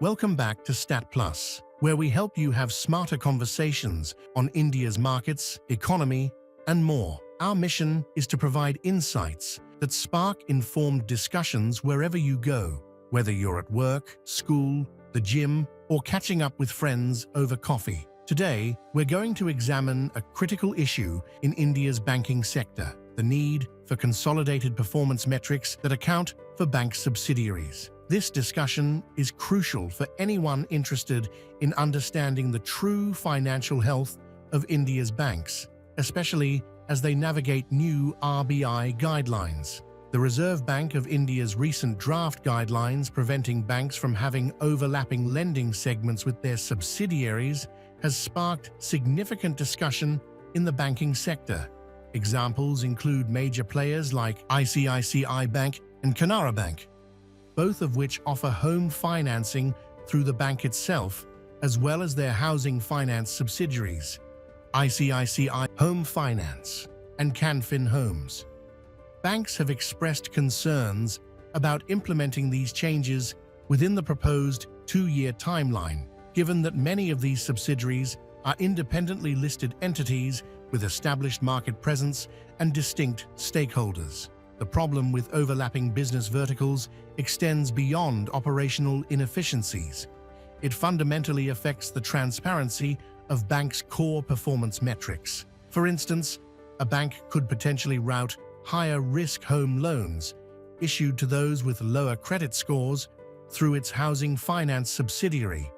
Welcome back to Stat Plus, where we help you have smarter conversations on India's markets, economy, and more. Our mission is to provide insights that spark informed discussions wherever you go, whether you're at work, school, the gym, or catching up with friends over coffee. Today, we're going to examine a critical issue in India's banking sector: the need for consolidated performance metrics that account for bank subsidiaries. This discussion is crucial for anyone interested in understanding the true financial health of India's banks, especially as they navigate new RBI guidelines. The Reserve Bank of India's recent draft guidelines preventing banks from having overlapping lending segments with their subsidiaries has sparked significant discussion in the banking sector. Examples include major players like ICICI Bank and Canara Bank, both of which offer home financing through the bank itself, as well as their housing finance subsidiaries, ICICI Home Finance and Canfin Homes. Banks have expressed concerns about implementing these changes within the proposed 2-year timeline, given that many of these subsidiaries are independently listed entities with established market presence and distinct stakeholders. The problem with overlapping business verticals extends beyond operational inefficiencies. It fundamentally affects the transparency of banks' core performance metrics. For instance, a bank could potentially route higher-risk home loans issued to those with lower credit scores through its housing finance subsidiary,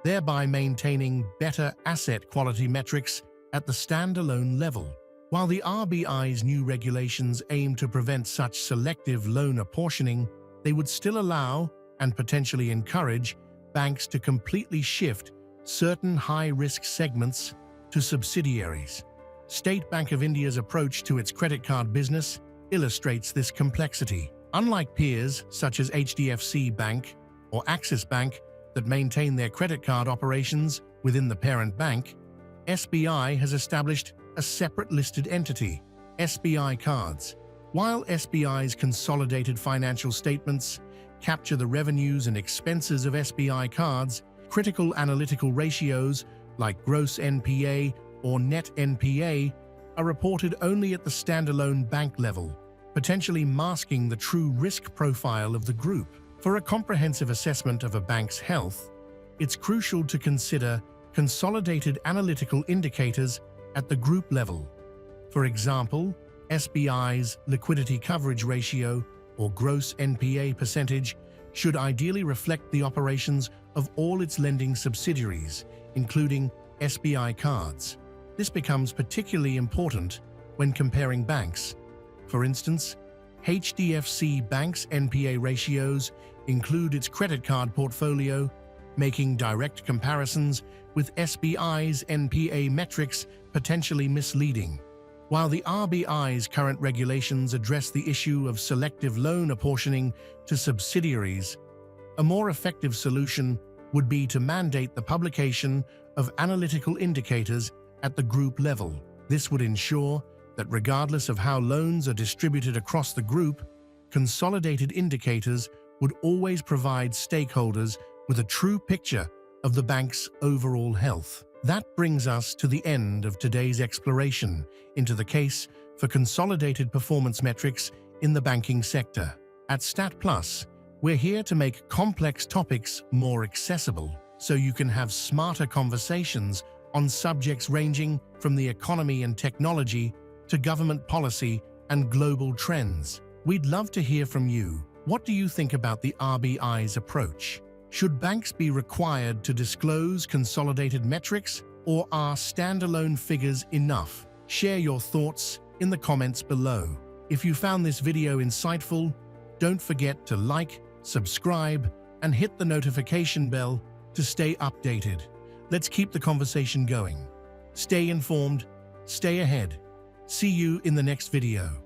thereby maintaining better asset quality metrics at the standalone level. While the RBI's new regulations aim to prevent such selective loan apportioning, they would still allow and potentially encourage banks to completely shift certain high-risk segments to subsidiaries. State Bank of India's approach to its credit card business illustrates this complexity. Unlike peers such as HDFC Bank or Axis Bank that maintain their credit card operations within the parent bank, SBI has established a separate listed entity, SBI Cards. While SBI's consolidated financial statements capture the revenues and expenses of SBI Cards, critical analytical ratios like gross NPA or net NPA are reported only at the standalone bank level, potentially masking the true risk profile of the group. For a comprehensive assessment of a bank's health, it's crucial to consider consolidated analytical indicators at the group level. For example, SBI's liquidity coverage ratio or gross NPA percentage should ideally reflect the operations of all its lending subsidiaries, including SBI Cards. This becomes particularly important when comparing banks. For instance, HDFC Bank's NPA ratios include its credit card portfolio, making direct comparisons with SBI's NPA metrics potentially misleading. While the RBI's current regulations address the issue of selective loan apportioning to subsidiaries, a more effective solution would be to mandate the publication of analytical indicators at the group level. This would ensure that regardless of how loans are distributed across the group, consolidated indicators would always provide stakeholders with a true picture of the bank's overall health. That brings us to the end of today's exploration into the case for consolidated performance metrics in the banking sector. At Stat Plus, we're here to make complex topics more accessible so you can have smarter conversations on subjects ranging from the economy and technology to government policy and global trends. We'd love to hear from you. What do you think about the RBI's approach? Should banks be required to disclose consolidated metrics, or are standalone figures enough? Share your thoughts in the comments below. If you found this video insightful, don't forget to like, subscribe, and hit the notification bell to stay updated. Let's keep the conversation going. Stay informed, stay ahead. See you in the next video.